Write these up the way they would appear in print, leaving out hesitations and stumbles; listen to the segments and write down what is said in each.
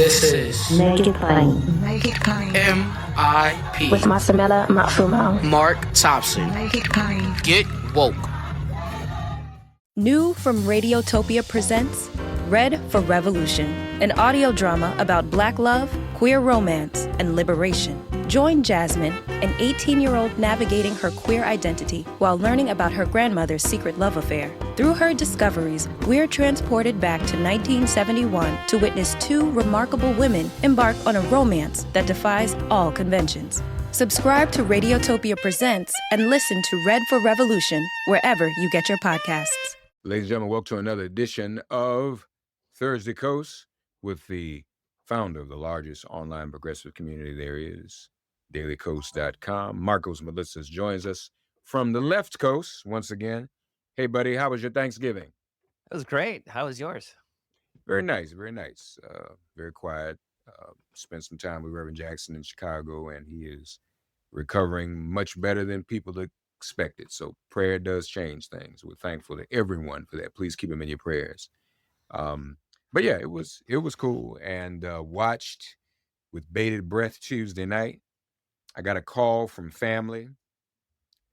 This is Make it plain. Make it plain. MIP With Masamela Matfumo. Mark Thompson. Make it plain. Get woke. New from Radiotopia presents Red for Revolution, an audio drama about Black love, queer romance, and liberation. Join Jasmine, an 18-year-old navigating her queer identity while learning about her grandmother's secret love affair. Through her discoveries, we're transported back to 1971 to witness two remarkable women embark on a romance that defies all conventions. Subscribe to Radiotopia Presents and listen to Red for Revolution wherever you get your podcasts. Ladies and gentlemen, welcome to another edition of Thursday Coast with the founder of the largest online progressive community there is, dailycoast.com. Marcos Melissas joins us from the left coast once again. Hey, buddy, how was your Thanksgiving? It was great. How was yours? Very nice, very nice. Very quiet. Spent some time with Reverend Jackson in Chicago, and he is recovering much better than people expected. So prayer does change things. We're thankful to everyone for that. Please keep him in your prayers. But yeah, it was cool, and watched with bated breath Tuesday night. I got a call from family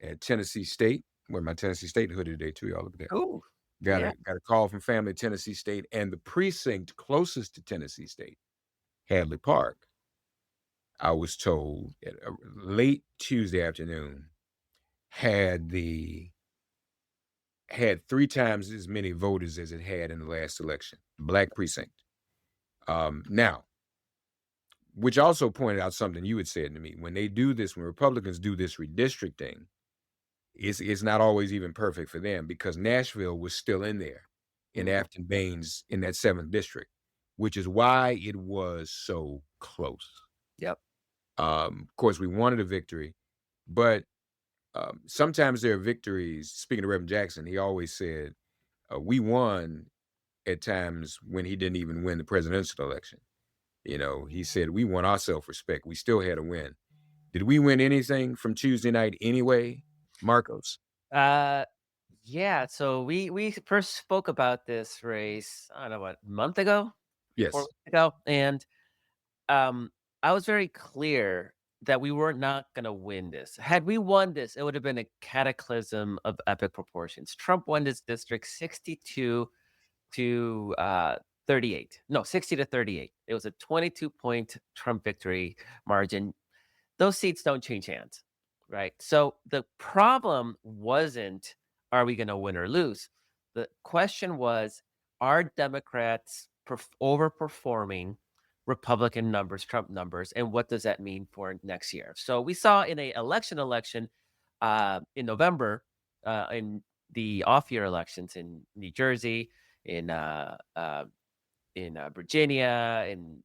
at Tennessee State. Wear my Tennessee State hoodie today too. Y'all look at that. Ooh, Got a call from family at Tennessee State, and the precinct closest to Tennessee State, Hadley Park, I was told at late Tuesday afternoon, had 3 times as many voters as it had in the last election. Black precinct. Now, which also pointed out something you had said to me. When they do this, when Republicans do this redistricting, it's not always even perfect for them, because Nashville was still in there in Afton Baines in that 7th district, which is why it was so close. Yep. Of course, we wanted a victory, but sometimes there are victories. Speaking of Reverend Jackson, he always said, we won at times when he didn't even win the presidential election. You know, he said, we won our self-respect. We still had a win. Did we win anything from Tuesday night anyway, Marcos? Yeah. So we first spoke about this race, I don't know, what, a month ago? Yes. 4 weeks ago. And I was very clear that we were not going to win this. Had we won this, it would have been a cataclysm of epic proportions. Trump won this district 62 to 38. No, 60 to 38. It was a 22-point Trump victory margin. Those seats don't change hands, right? So the problem wasn't, are we going to win or lose? The question was, are Democrats overperforming Republican numbers, Trump numbers, and what does that mean for next year? So we saw in an election in November, in the off-year elections in New Jersey, in Virginia, in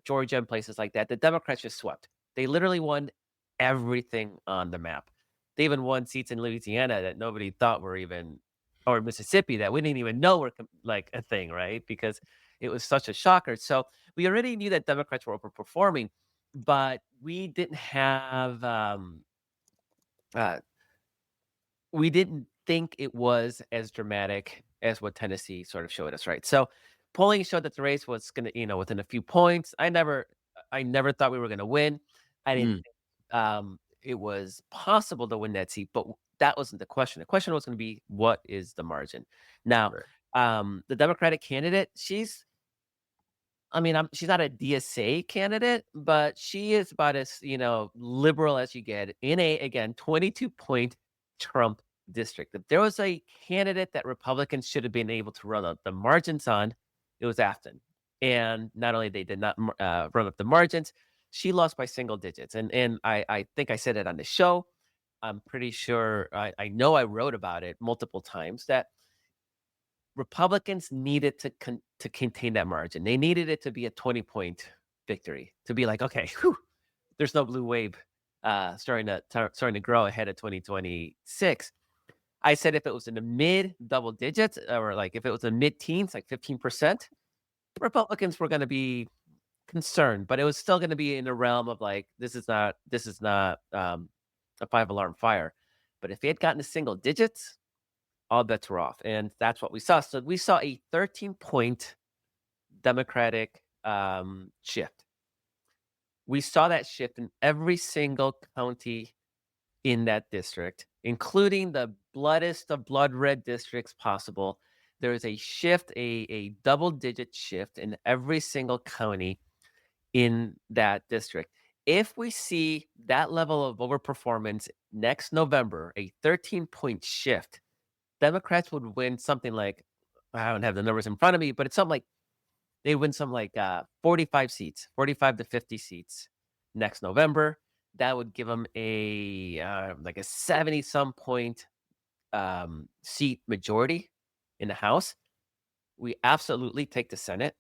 Georgia, and places like that, the Democrats just swept. They literally won everything on the map. They even won seats in Louisiana that nobody thought were even, or Mississippi that we didn't even know were like a thing, right? Because it was such a shocker. So we already knew that Democrats were overperforming, but we didn't have, we didn't think it was as dramatic as what Tennessee sort of showed us, right? So polling showed that the race was going to, within a few points. I never thought we were going to win. I didn't think it was possible to win that seat, but that wasn't the question. The question was going to be, what is the margin? Now, the Democratic candidate, she's not a DSA candidate, but she is about as, liberal as you get in a, again, 22-point Trump district. If there was a candidate that Republicans should have been able to run up the margins on, it was Afton. And not only they did not run up the margins, she lost by single digits. And I think I said it on the show. I'm pretty sure, I know I wrote about it multiple times, that Republicans needed to contain that margin. They needed it to be a 20-point victory, to be like, okay, there's no blue wave starting to grow ahead of 2026. I said if it was in the mid double digits, or like if it was in mid-teens, like 15%, Republicans were going to be concerned, but it was still going to be in the realm of like, this is not a 5-alarm fire. But if they had gotten to single digits, all bets were off. And that's what we saw. So we saw a 13-point Democratic shift. We saw that shift in every single county in that district, including the bloodest of blood red districts possible. There is a shift, a double-digit shift in every single county in that district. If we see that level of overperformance next November, a 13-point shift, Democrats would win something like, I don't have the numbers in front of me, but it's something like they win some like 45 seats, 45 to 50 seats next November. That would give them a like a 70 some point seat majority in the House. We absolutely take the Senate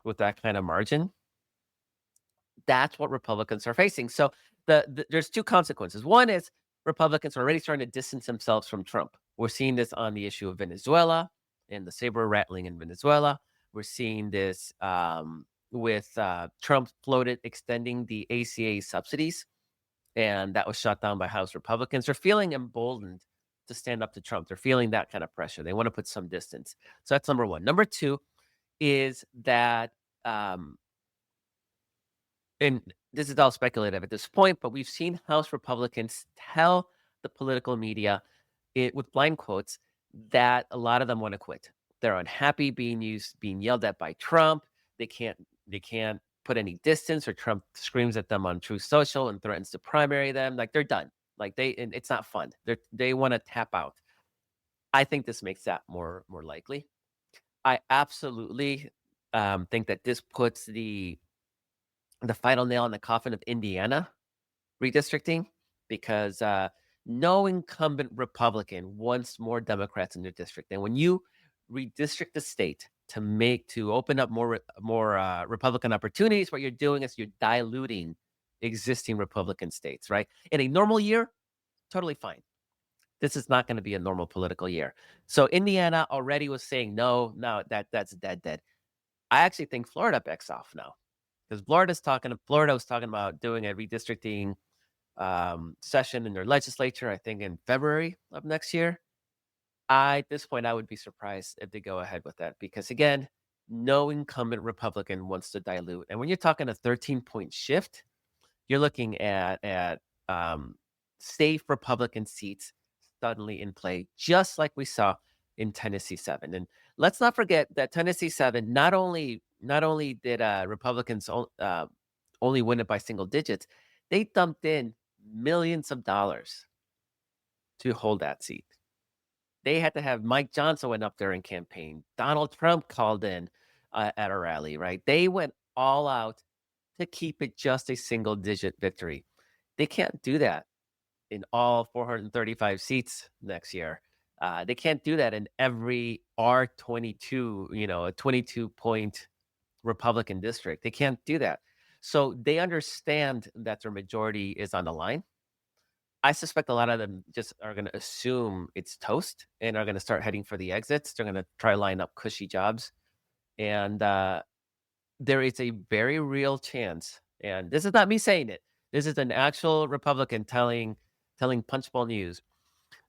with that kind of margin. That's what Republicans are facing. So there's two consequences. One is Republicans are already starting to distance themselves from Trump. We're seeing this on the issue of Venezuela and the saber rattling in Venezuela. We're seeing this with Trump floated extending the ACA subsidies, and that was shot down by House Republicans. They're feeling emboldened to stand up to Trump. They're feeling that kind of pressure. They want to put some distance. So that's number one. Number two is that and this is all speculative at this point, but we've seen House Republicans tell the political media, with blind quotes, that a lot of them want to quit. They're unhappy being yelled at by Trump. They can't put any distance, or Trump screams at them on Truth Social and threatens to primary them. Like, they're done. Like, and it's not fun. They want to tap out. I think this makes that more likely. I absolutely think that this puts the final nail in the coffin of Indiana redistricting, because no incumbent Republican wants more Democrats in their district. And when you redistrict the state to open up more Republican opportunities, what you're doing is you're diluting existing Republican states, right? In a normal year, totally fine. This is not going to be a normal political year. So Indiana already was saying no, that's dead. I actually think Florida backs off now, because Florida was talking about doing a redistricting session in their legislature, I think in February of next year. At this point, I would be surprised if they go ahead with that, because again, no incumbent Republican wants to dilute. And when you're talking a 13-point shift, you're looking at safe Republican seats suddenly in play, just like we saw in Tennessee 7. And let's not forget that Tennessee 7, not only did Republicans only win it by single digits, they dumped in millions of dollars to hold that seat. They had to have Mike Johnson went up there and campaign. Donald Trump called in at a rally, right? They went all out to keep it just a single digit victory. They can't do that in all 435 seats next year. They can't do that in every R22, a 22-point Republican district. They can't do that. So they understand that their majority is on the line. I suspect a lot of them just are going to assume it's toast and are going to start heading for the exits. They're going to try to line up cushy jobs. And there is a very real chance, and this is not me saying it, this is an actual Republican telling Punchbowl News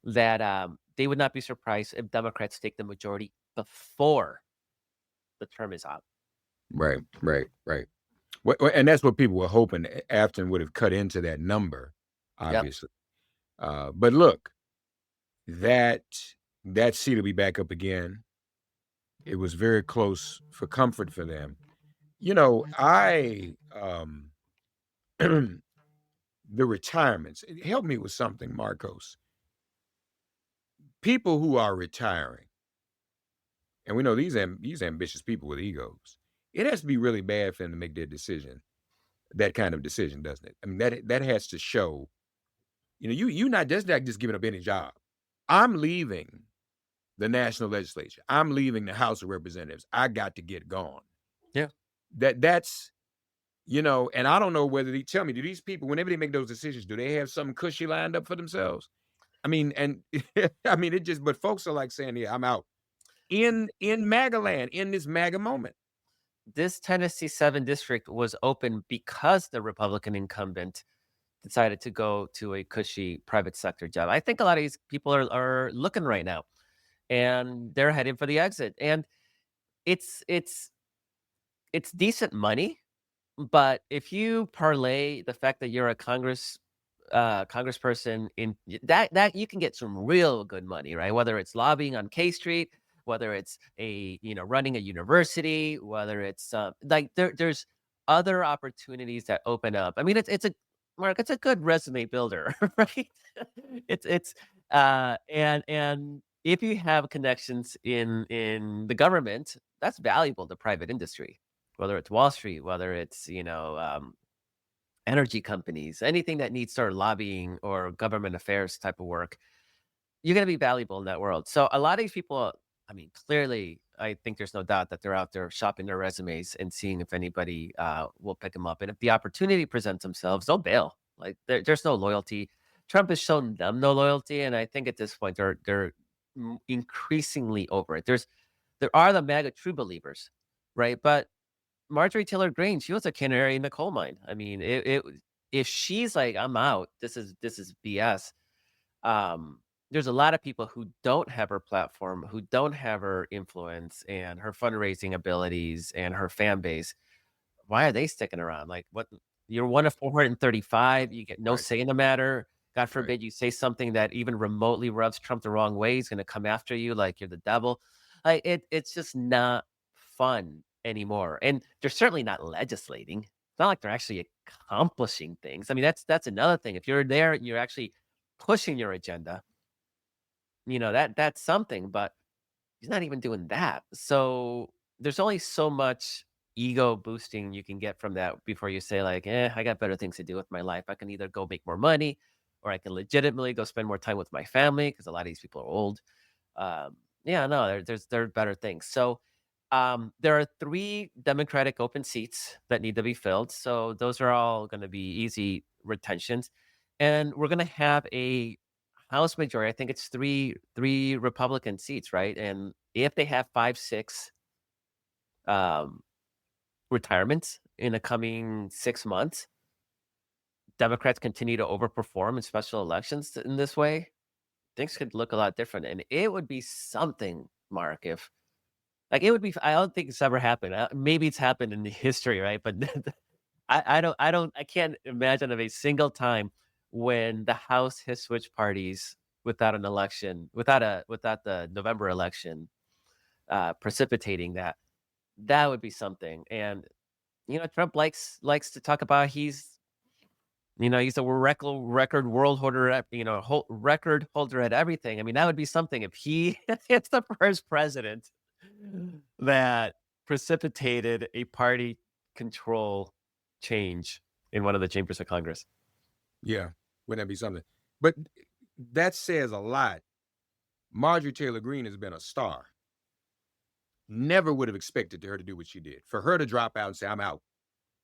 that they would not be surprised if Democrats take the majority before the term is out. Right. And that's what people were hoping Afton would have cut into that number, obviously. Yep. But look, that seat will be back up again. It was very close for comfort for them. The retirements, it helped me with something, Marcos. People who are retiring, and we know these ambitious people with egos, it has to be really bad for them to make their decision, that kind of decision, doesn't it? I mean, that has to show, you're not just giving up any job. I'm leaving the national legislature. I'm leaving the House of Representatives. I got to get gone. Yeah. That's, and I don't know whether tell me, do these people, whenever they make those decisions, do they have something cushy lined up for themselves? I mean, and but folks are like saying, yeah, I'm out in MAGA land, in this MAGA moment. This Tennessee 7 district was open because the Republican incumbent decided to go to a cushy private sector job. I think a lot of these people are looking right now, and they're heading for the exit. And it's it's decent money, but if you parlay the fact that you're a congressperson that you can get some real good money, right? Whether it's lobbying on K Street, whether it's running a university, whether it's like there's other opportunities that open up. I mean, it's a Mark, it's a good resume builder, right? It's and if you have connections in the government, that's valuable to private industry, whether it's Wall Street, whether it's energy companies, anything that needs sort of lobbying or government affairs type of work, you're going to be valuable in that world. So a lot of these people, I mean, clearly, I think there's no doubt that they're out there shopping their resumes and seeing if anybody will pick them up. And if the opportunity presents themselves, they'll bail. Like there's no loyalty. Trump has shown them no loyalty, and I think at this point they're increasingly over it. There are the MAGA true believers, right? But Marjorie Taylor Greene, she was a canary in the coal mine. I mean, if she's like, "I'm out. This is BS." Um, there's a lot of people who don't have her platform, who don't have her influence and her fundraising abilities and her fan base. Why are they sticking around? Like, what? You're one of 435. You get no Right. say in the matter. God Right. forbid you say something that even remotely rubs Trump the wrong way. He's going to come after you like you're the devil. Like it's just not fun anymore. And they're certainly not legislating. It's not like they're actually accomplishing things. I mean, that's another thing. If you're there, and you're actually pushing your agenda. That's something. But he's not even doing that. So there's only so much ego boosting you can get from that before you say like, I got better things to do with my life. I can either go make more money or I can legitimately go spend more time with my family because a lot of these people are old. Yeah, no, there are better things. So there are 3 Democratic open seats that need to be filled. So those are all going to be easy retentions. And we're going to have a House majority. I think it's three Republican seats, right? And if they have 5, 6 um, retirements in the coming 6 months, Democrats continue to overperform in special elections in this way, things could look a lot different. And it would be something, Mark, if like it would be. I don't think it's ever happened. Maybe it's happened in history, right? But I can't imagine of a single time when the House has switched parties without an election, without the November election precipitating that. That would be something. And Trump likes to talk about he's a record world holder at record holder at everything. I mean, that would be something if he it's the first president that precipitated a party control change in one of the chambers of Congress. Yeah. Wouldn't that be something? But that says a lot. Marjorie Taylor Greene has been a star. Never would have expected her to do what she did. For her to drop out and say, "I'm out."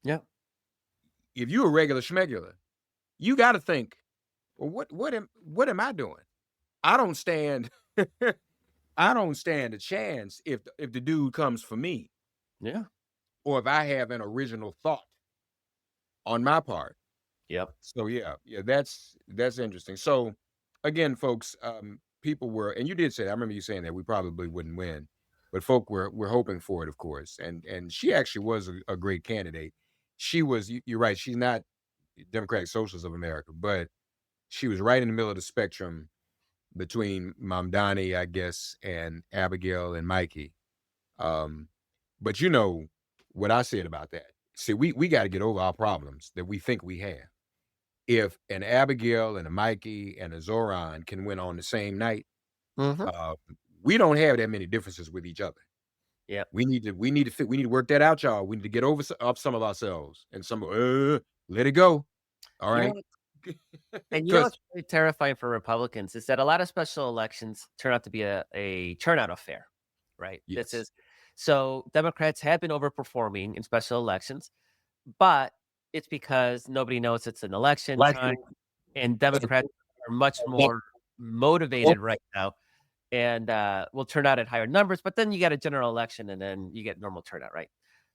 Yeah. If you're a regular schmegular, you got to think, well, what am I doing? I don't stand I don't stand a chance if the dude comes for me Yeah. or if I have an original thought on my part. Yep. So yeah, that's interesting. So again, folks, people were, and you did say, I remember you saying that we probably wouldn't win, but folk were hoping for it, of course. And she actually was a great candidate. She was, you're right, she's not Democratic Socialist of America, but she was right in the middle of the spectrum between Mamdani, I guess, and Abigail and Mikey. Um, but you know what I said about that. See, we got to get over our problems that we think we have. If an Abigail and a Mikey and a Zoran can win on the same night, Hmm. uh, we don't have that many differences with each other. Yep. We need to work that out, y'all. We need to get over up some of ourselves and let it go. All You know right, what? And because what's really terrifying for Republicans is that a lot of special elections turn out to be a turnout affair, right? This yes, is so Democrats have been overperforming in special elections, but it's because nobody knows it's an election time, and Democrats are much more motivated right now and will turn out at higher numbers. But then you get a general election, and then you get normal turnout, right?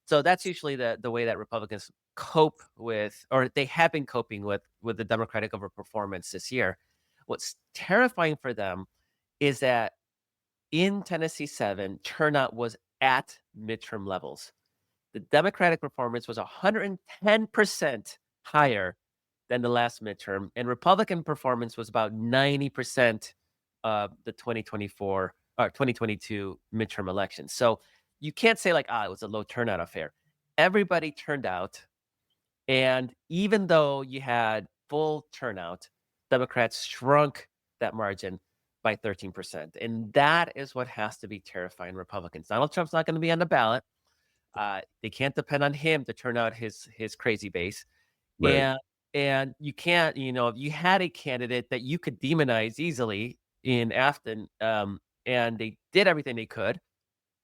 So that's usually the way that Republicans cope with, or they have been coping with the Democratic overperformance this year. What's terrifying for them is that in Tennessee 7, turnout was at midterm levels. The Democratic performance was 110% higher than the last midterm, and Republican performance was about 90% of the 2024 or 2022 midterm elections. So you can't say like, it was a low turnout affair. Everybody turned out, and even though you had full turnout, Democrats shrunk that margin by 13%. And that is what has to be terrifying Republicans. Donald Trump's not going to be on the ballot. They can't depend on him to turn out his crazy base. Right. And you can't, if you had a candidate that you could demonize easily in Afton, and they did everything they could,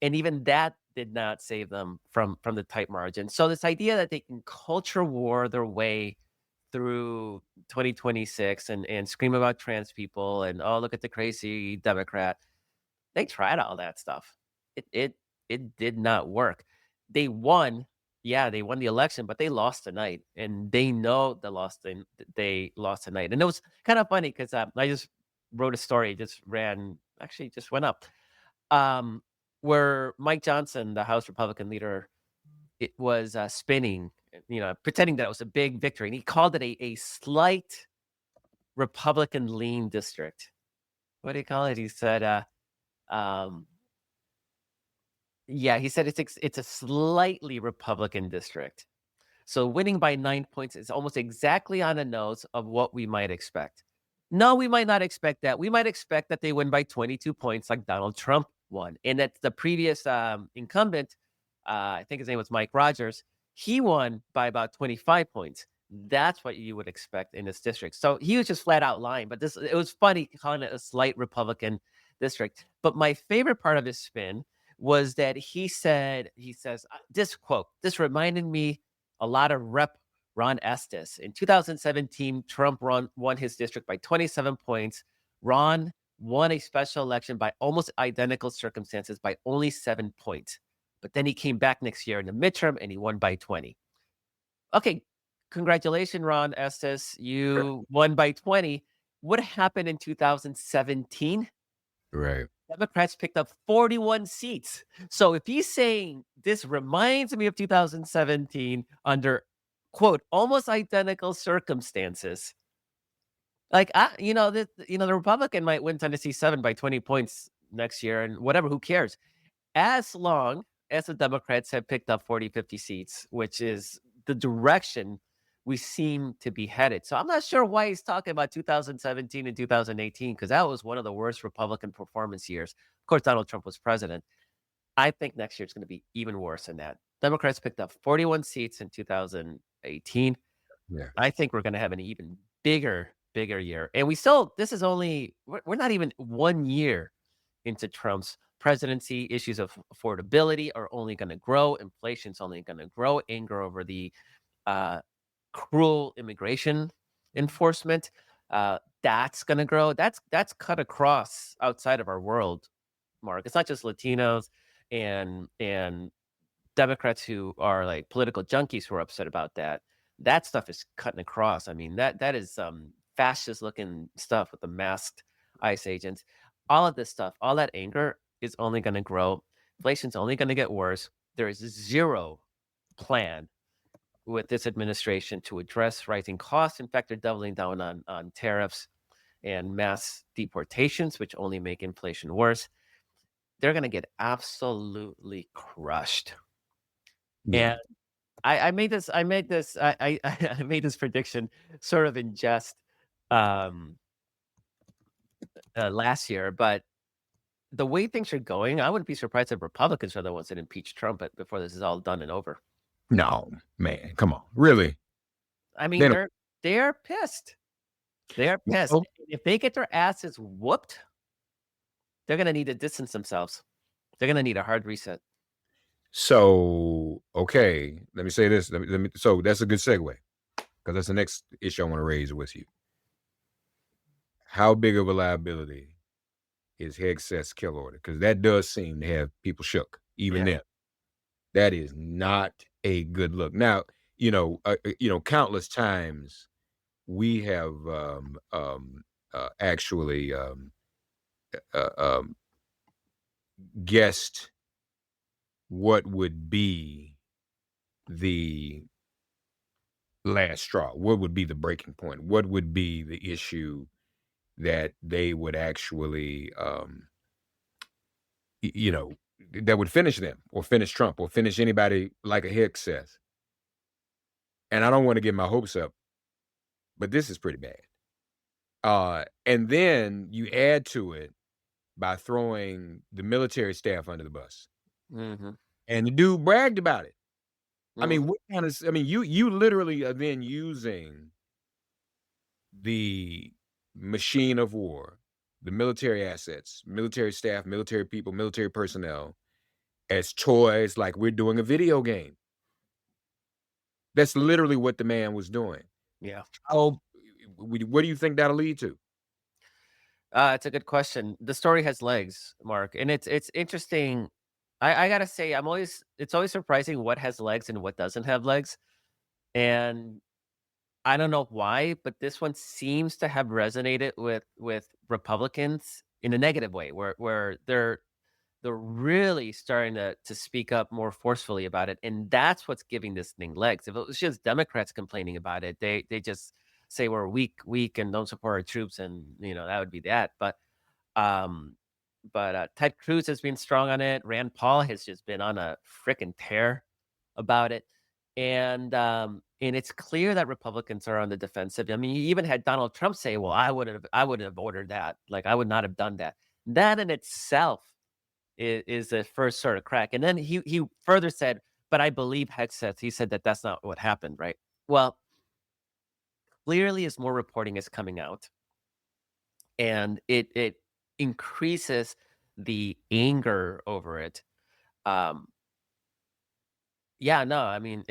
and even that did not save them from the tight margin. So this idea that they can culture war their way through 2026 and scream about trans people and, oh, look at the crazy Democrat. They tried all that stuff. It did not work. They won. Yeah, they won the election, but they lost tonight, and they know they lost tonight. And it was kind of funny because I just wrote a story, just went up, um, where Mike Johnson, the House Republican leader, it was spinning, pretending that it was a big victory, and he called it a slight Republican lean district. What do you call it? He said, um, yeah, he said it's a slightly Republican district. So winning by 9 points is almost exactly on the nose of what we might expect. No, we might not expect that. We might expect that they win by 22 points like Donald Trump won. And that the previous incumbent, I think his name was Mike Rogers, he won by about 25 points. That's what you would expect in this district. So he was just flat out lying. But it was funny calling it a slight Republican district. But my favorite part of his spin was that he says, this quote, this reminded me a lot of Rep. Ron Estes. In 2017, Trump won his district by 27 points. Ron won a special election by almost identical circumstances by only 7 points. But then he came back next year in the midterm and he won by 20. Okay, congratulations, Ron Estes. You won by 20. What happened in 2017? Right. Democrats picked up 41 seats. So if he's saying this reminds me of 2017 under, quote, almost identical circumstances, like, the Republican might win Tennessee 7 by 20 points next year and whatever, who cares? As long as the Democrats have picked up 40, 50 seats, which is the direction we seem to be headed. So I'm not sure why he's talking about 2017 and 2018, because that was one of the worst Republican performance years. Of course, Donald Trump was president. I think next year it's going to be even worse than that. Democrats picked up 41 seats in 2018. Yeah. I think we're going to have an even bigger year. And this is only, we're not even 1 year into Trump's presidency. Issues of affordability are only going to grow. Inflation's only going to grow. Anger over the cruel immigration enforcement, that's going to grow. That's cut across outside of our world, Mark. It's not just Latinos and Democrats who are like political junkies who are upset about that. That stuff is cutting across. I mean, that is fascist looking stuff with the masked ICE agents. All of this stuff, all that anger is only going to grow. Inflation's only going to get worse. There is zero plan with this administration to address rising costs. In fact, they're doubling down on tariffs and mass deportations, which only make inflation worse. They're going to get absolutely crushed. Yeah. And I made this I made this prediction sort of in jest last year, but the way things are going, I wouldn't be surprised if Republicans are the ones that impeach Trump before this is all done and over. No, man, come on, really? I mean, They don't- they're pissed. They're pissed. Well, If they get their asses whooped, they're gonna need to distance themselves. They're gonna need a hard reset. So, okay, let me say this. So that's a good segue, because that's the next issue I want to raise with you. How big of a liability is Hegseth's kill order? Because that does seem to have people shook, even then. That is not a good look. Now, countless times we have actually guessed what would be the last straw? What would be the breaking point? What would be the issue that they would actually, you know, that would finish them or finish Trump or finish anybody like a Hicks says? And I don't want to get my hopes up, but this is pretty bad. And then you add to it by throwing the military staff under the bus. Mhm. And the dude bragged about it. I mean, Mhm. what kind of, I mean, you literally are then using the machine of war, the military assets, military staff, military people, military personnel as toys like we're doing a video game. That's literally what the man was doing. Yeah. How what do you think that'll lead to? It's a good question. The story has legs, Mark, and it's interesting. I gotta say, it's always surprising what has legs and what doesn't have legs. And I don't know why, but this one seems to have resonated with Republicans in a negative way, where they're really starting to speak up more forcefully about it, and that's what's giving this thing legs. If it was just Democrats complaining about it, they just say we're weak, and don't support our troops, and that would be that. Um, but Ted Cruz has been strong on it. Rand Paul has just been on a freaking tear about it, and it's clear that Republicans are on the defensive. I mean, you even had Donald Trump say, "Well, I wouldn't have ordered that. Like, I would not have done that." That in itself is the first sort of crack. And then he further said, "But I believe Hegseth." He said that that's not what happened, right? Well, clearly, as more reporting is coming out, and it increases the anger over it. Um, yeah, no, I mean,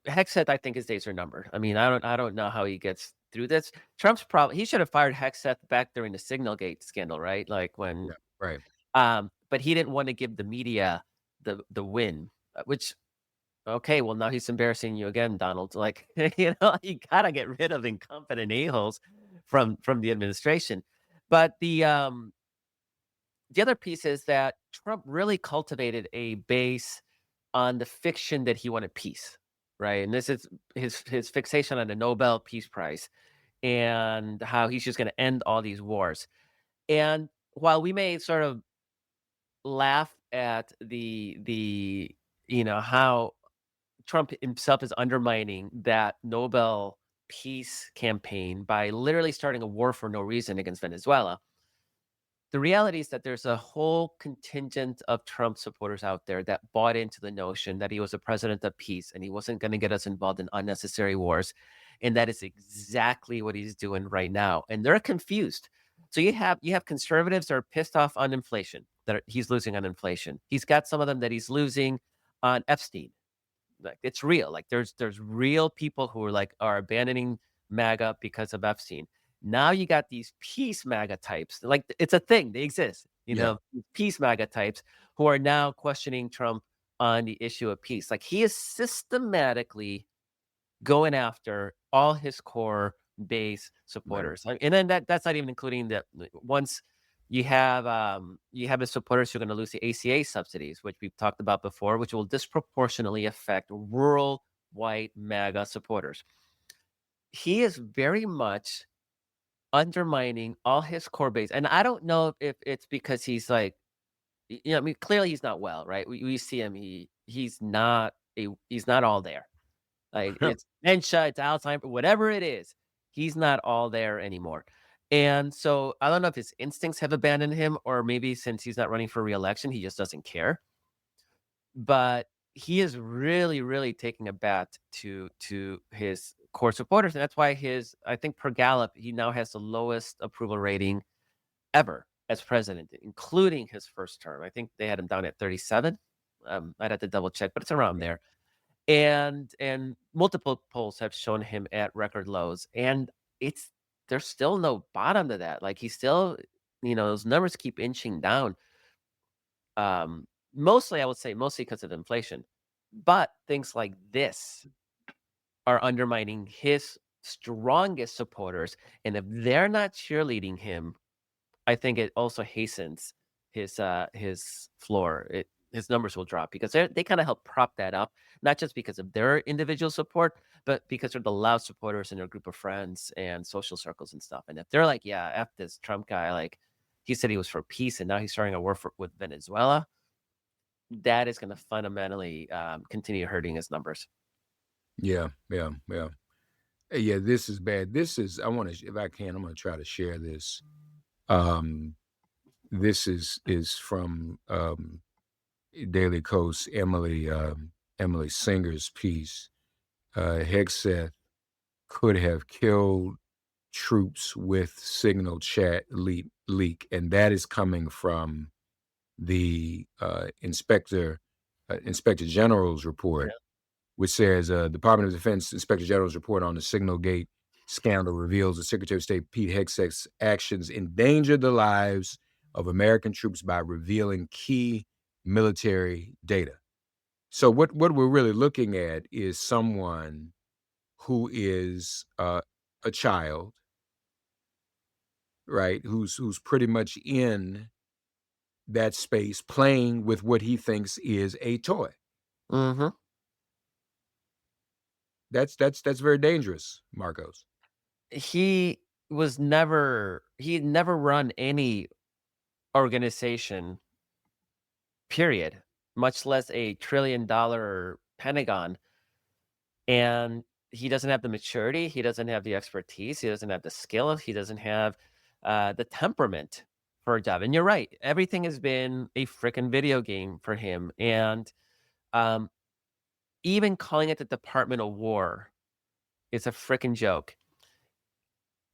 Hegseth, I think his days are numbered. I mean, I don't know how he gets through this. Trump's probably he should have fired Hegseth back during the Signalgate scandal, right? Like when Yeah, right. But he didn't want to give the media the win, which okay, well now he's embarrassing you again, Donald. Like you gotta get rid of incompetent a-holes from the administration. But the other piece is that Trump really cultivated a base on the fiction that he wanted peace, right? And this is his fixation on the Nobel Peace Prize and how he's just going to end all these wars. And while we may sort of laugh at how Trump himself is undermining that Nobel peace campaign by literally starting a war for no reason against Venezuela. The reality is that there's a whole contingent of Trump supporters out there that bought into the notion that he was a president of peace and he wasn't going to get us involved in unnecessary wars. And that is exactly what he's doing right now. And they're confused. So you have conservatives that are pissed off on inflation, he's losing on inflation. He's got some of them that he's losing on Epstein. Like it's real. Like there's real people who are abandoning MAGA because of Epstein. Now you got these peace MAGA types. Like it's a thing. They exist. Yeah. These peace MAGA types who are now questioning Trump on the issue of peace. Like he is systematically going after all his core base Right. supporters. And then that's not even including the once you have his supporters who are going to lose the ACA subsidies, which we've talked about before, which will disproportionately affect rural white MAGA supporters. He is very much undermining all his core base. And I don't know if it's because he's like, I mean, clearly he's not well, right? We see him, he's not all there. Like it's dementia, it's Alzheimer's, whatever it is, he's not all there anymore. And so I don't know if his instincts have abandoned him, or maybe since he's not running for reelection, he just doesn't care. But he is really, really taking a bat to his core supporters, and that's why I think per Gallup, he now has the lowest approval rating ever as president, including his first term. I think they had him down at 37. I'd have to double check, but it's around there. And multiple polls have shown him at record lows, and it's there's still no bottom to that. Like he's still, those numbers keep inching down. Mostly, I would say, mostly because of inflation, but things like this are undermining his strongest supporters, and if they're not cheerleading him, I think it also hastens his floor. his numbers will drop because they kind of help prop that up, not just because of their individual support, but because they're the loud supporters in their group of friends and social circles and stuff. And if they're like, yeah, F this Trump guy, like he said he was for peace and now he's starting a war with Venezuela, that is going to fundamentally continue hurting his numbers. Yeah, yeah, yeah. Yeah, this is bad. This is, I want to, if I can, I'm going to try to share this. This is from Daily Coast, Emily Singer's piece. Hegseth could have killed troops with signal chat leak, and that is coming from the Inspector General's report, which says Department of Defense Inspector General's report on the Signalgate scandal reveals that Secretary of State Pete Hegseth's actions endangered the lives of American troops by revealing key military data. So what we're really looking at is someone who is a child, right? Who's pretty much in that space playing with what he thinks is a toy. Mm-hmm. That's very dangerous, Marcos. He he never run any organization, period, much less a $1 trillion Pentagon. And he doesn't have the maturity, he doesn't have the expertise, he doesn't have the skill, he doesn't have the temperament for a job. And you're right, everything has been a freaking video game for him. And um, even calling it the Department of War is a freaking joke.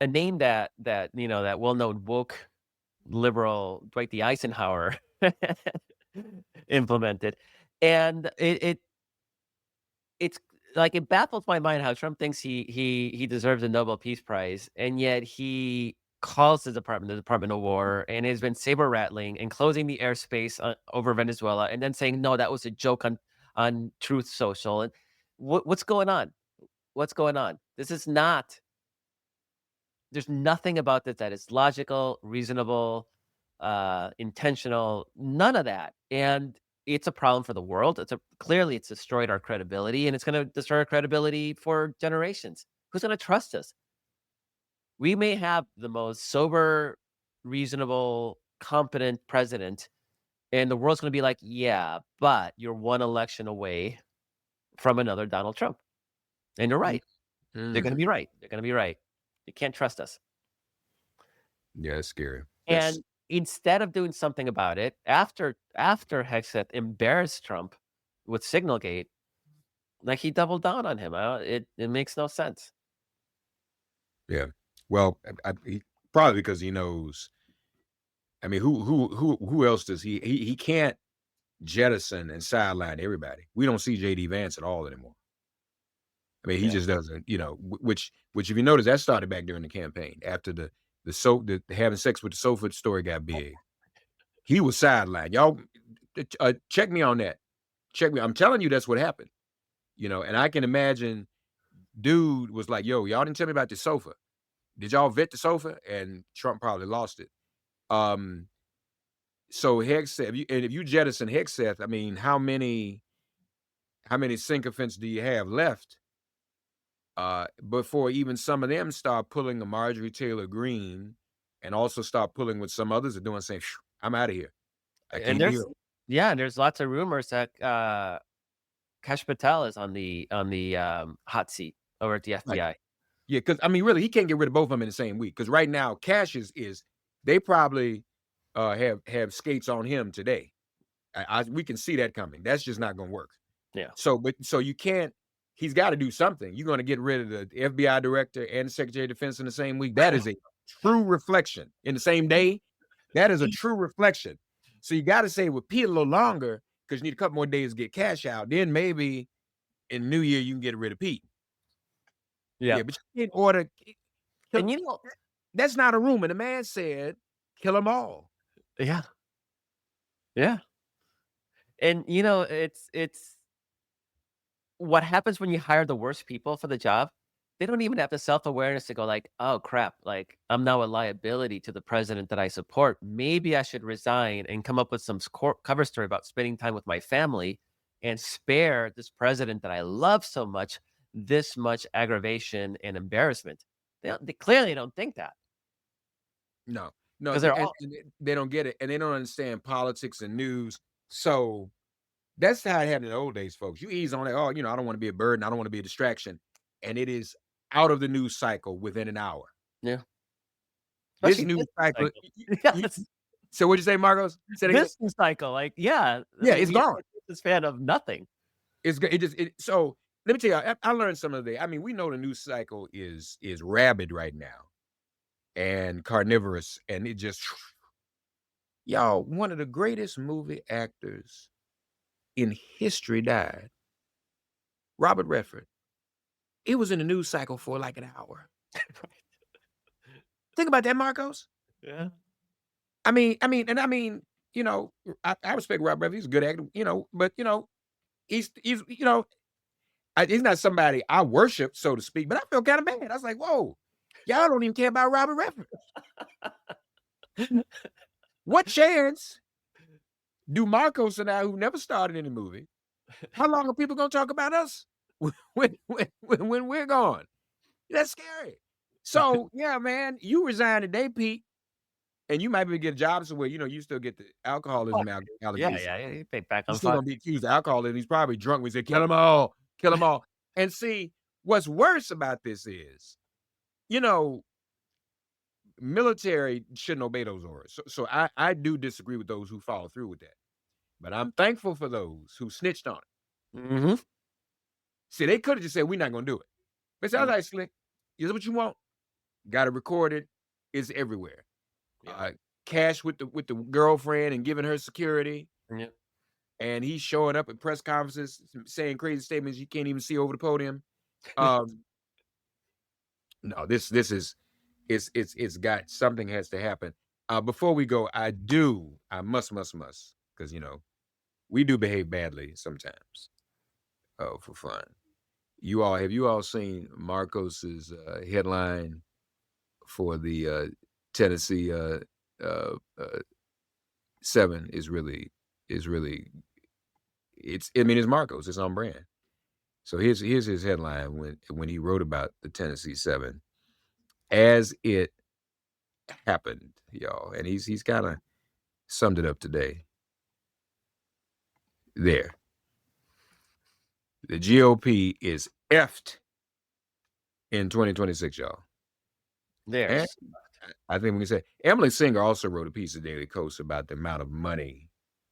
A name that that well-known woke liberal Dwight D. Eisenhower implemented. And it's like it baffles my mind how Trump thinks he deserves a Nobel Peace Prize, and yet he calls the Department of War and has been saber rattling and closing the airspace over Venezuela, and then saying no, that was a joke on Truth Social. And what's going on? What's going on? This is not. There's nothing about this that is logical, reasonable, intentional, none of that. And it's a problem for the world. Clearly it's destroyed our credibility, and it's going to destroy our credibility for generations. Who's going to trust us? We may have the most sober, reasonable, competent president, and the world's going to be like, yeah, but you're one election away from another Donald Trump. And you're right. They're going to be right. They're going to be right. You can't trust us. Yeah, it's scary. And instead of doing something about it, after Hegseth embarrassed Trump with Signalgate, like he doubled down on him. It makes no sense. Yeah. Well, probably because he knows. I mean, who else does he can't jettison and sideline everybody. We don't see JD Vance at all anymore. I mean, he just doesn't, which if you notice, that started back during the campaign after the having sex with the sofa story got big. He was sidelined. Y'all check me on that. Check me. I'm telling you, that's what happened. And I can imagine dude was like, yo, y'all didn't tell me about the sofa. Did y'all vet the sofa? And Trump probably lost it. So Hegseth, if you jettison Hegseth, I mean, how many sycophants do you have left? Before even some of them start pulling a Marjorie Taylor Greene and also start pulling what some others are doing, saying, I'm out of here. I can't deal. Yeah, there's lots of rumors that Kash Patel is on the hot seat over at the FBI. Right. Yeah, because I mean, really, he can't get rid of both of them in the same week. Because right now, Cash is they probably have skates on him today. We can see that coming. That's just not going to work. Yeah. So you can't. He's got to do something. You're going to get rid of the FBI director and the Secretary of Defense in the same week. That is a true reflection. In the same day, that is a true reflection. So you got to say with Pete a little longer because you need a couple more days to get Cash out. Then maybe in New Year you can get rid of Pete. Yeah, but you can't order. And that's not a rumor. The man said, "Kill them all." Yeah. Yeah. And it's what happens when you hire the worst people for the job. they don't even have the self-awareness to go like, "Oh, crap, like, I'm now a liability to the president that I support. Maybe I should resign and come up with some cover story about spending time with my family and spare this president that I love so much this much aggravation and embarrassment." They clearly don't think that No, no, because they're and all they don't get it, and they don't understand politics and news. So that's how it happened in the old days, folks. You ease on it. Oh, I don't want to be a burden. I don't want to be a distraction, and it is out of the news cycle within an hour. yeah, This especially news this cycle. cycle. Yes, So what'd you say, Marcos? Say it again. this cycle, like, yeah, I Yeah, mean, it's we gone. this fan of nothing. It just so let me tell you, I learned some of the. I mean, we know the news cycle is rabid right now and carnivorous, and it just y'all. One of the greatest movie actors in history died. Robert Redford. It was in the news cycle for like an hour. Think about that, Marcos. Yeah. I mean, I respect Robert Redford. He's a good actor, but he's he's not somebody I worship, so to speak. But I feel kind of bad. I was like, whoa, y'all don't even care about Robert Redford. What chance do Marcos and I, who never started in the movie, how long are people gonna talk about us when we're gone? That's scary. So yeah, man, you resign today, Pete, and you might be able to get a job somewhere. You still get the alcoholism Yeah, allegations. yeah, you think back He's on still fun. gonna be accused of alcoholism. He's probably drunk. We say, kill them all, kill them all. And see, what's worse about this is, you know, military shouldn't obey those orders. So I do disagree with those who follow through with that. But I'm thankful for those who snitched on it. Mhm. See, they could have just said, we're not gonna do it. But it sounds like slick. Is what you want? Got it recorded. It's everywhere. Yeah. Cash with the girlfriend and giving her security. Yeah. And he's showing up at press conferences saying crazy statements you can't even see over the podium. No, this is it's got something has to happen. Before we go, I must because we do behave badly sometimes. For fun. Have you all seen Marcos's headline for the Tennessee 7 is really it's Marcos, it's on brand. So here's his headline when he wrote about the Tennessee 7 as it happened, y'all. And he's kind of summed it up today. There. The GOP is effed in 2026, y'all. And There's I think we can say Emily Singer also wrote a piece of Daily Coast about the amount of money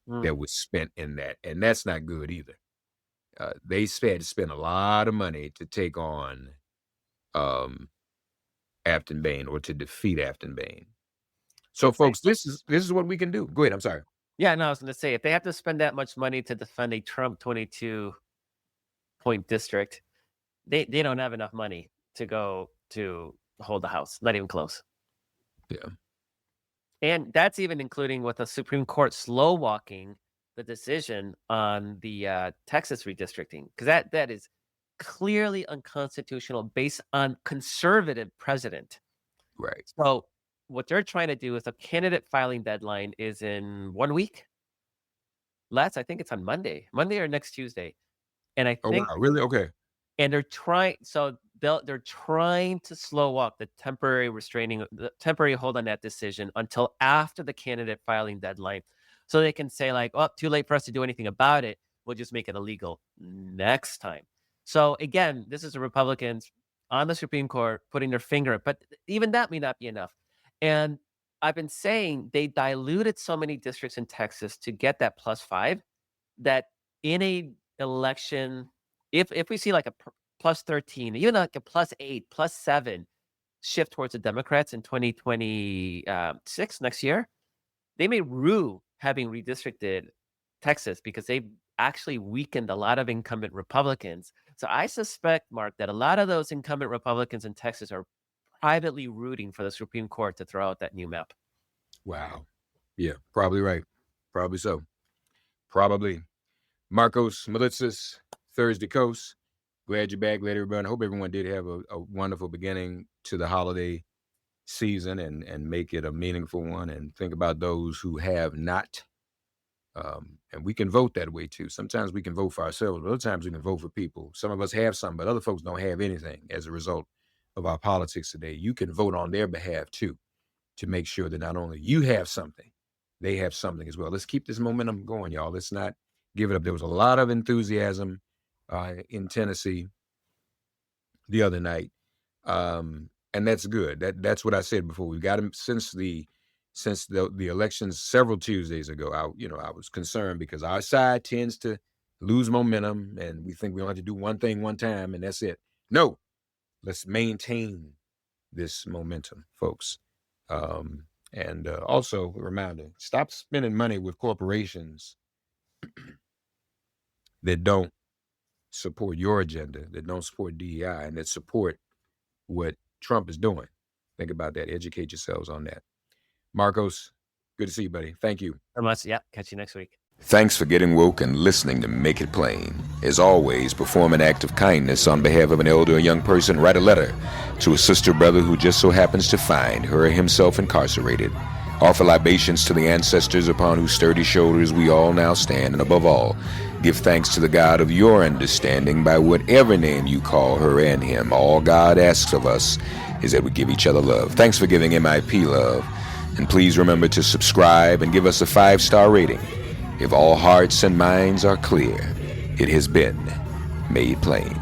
that was spent in that, and that's not good either. They had to spend a lot of money to take on Afton Bain or to defeat Afton Bain. So, folks, this is what we can do. Go ahead. I'm sorry. Yeah, no, I was gonna say, if they have to spend that much money to defend a Trump 22-point district, they don't have enough money to go to hold the House. Not even close. Yeah. And that's even including with the Supreme Court slow walking the decision on the Texas redistricting, because that is clearly unconstitutional based on conservative precedent. Right. So what they're trying to do is the candidate filing deadline is in 1 week. I think it's on Monday or next Tuesday. And I Oh, think wow. Really? Okay. and they're trying they're trying to slow walk the temporary hold on that decision until after the candidate filing deadline. So they can say like, oh, too late for us to do anything about it. We'll just make it illegal next time. So again, this is the Republicans on the Supreme Court putting their finger, but even that may not be enough. And I've been saying they diluted so many districts in Texas to get that +5 that in a election, if we see like a +13, even like a +8, +7 shift towards the Democrats in 2026 next year, they may rue having redistricted Texas because they've actually weakened a lot of incumbent Republicans. So I suspect, Mark, that a lot of those incumbent Republicans in Texas are privately rooting for the Supreme Court to throw out that new map. Wow. Yeah, probably right. Probably so. Probably. Marcos Melitsas, Thursday Coast. glad you're back. Glad everyone. I hope everyone did have a wonderful beginning to the holiday season and make it a meaningful one. And think about those who have not. And we can vote that way too. Sometimes we can vote for ourselves, but other times we can vote for people. Some of us have some, but other folks don't have anything as a result of our politics today. You can vote on their behalf too, to make sure that not only you have something, they have something as well. Let's keep this momentum going, y'all. Let's not give it up. There was a lot of enthusiasm in Tennessee the other night, and that's good. That's what I said before. We've got them since the elections several Tuesdays ago. I was concerned because our side tends to lose momentum, and we think we only have to do one thing one time, and that's it. No, let's maintain this momentum, folks. And also a reminder, stop spending money with corporations that don't support your agenda, that don't support DEI, and that support what Trump is doing. Think about that. Educate yourselves on that. Marcos, good to see you, buddy. Thank you. Very much. Yep. Catch you next week. Thanks for getting woke and listening to Make It Plain. As always, perform an act of kindness on behalf of an elder or young person. Write a letter to a sister or brother who just so happens to find her or himself incarcerated. Offer libations to the ancestors upon whose sturdy shoulders we all now stand. And above all, give thanks to the God of your understanding by whatever name you call her and him. All God asks of us is that we give each other love. Thanks for giving MIP love. And please remember to subscribe and give us a 5-star rating. If all hearts and minds are clear, it has been made plain.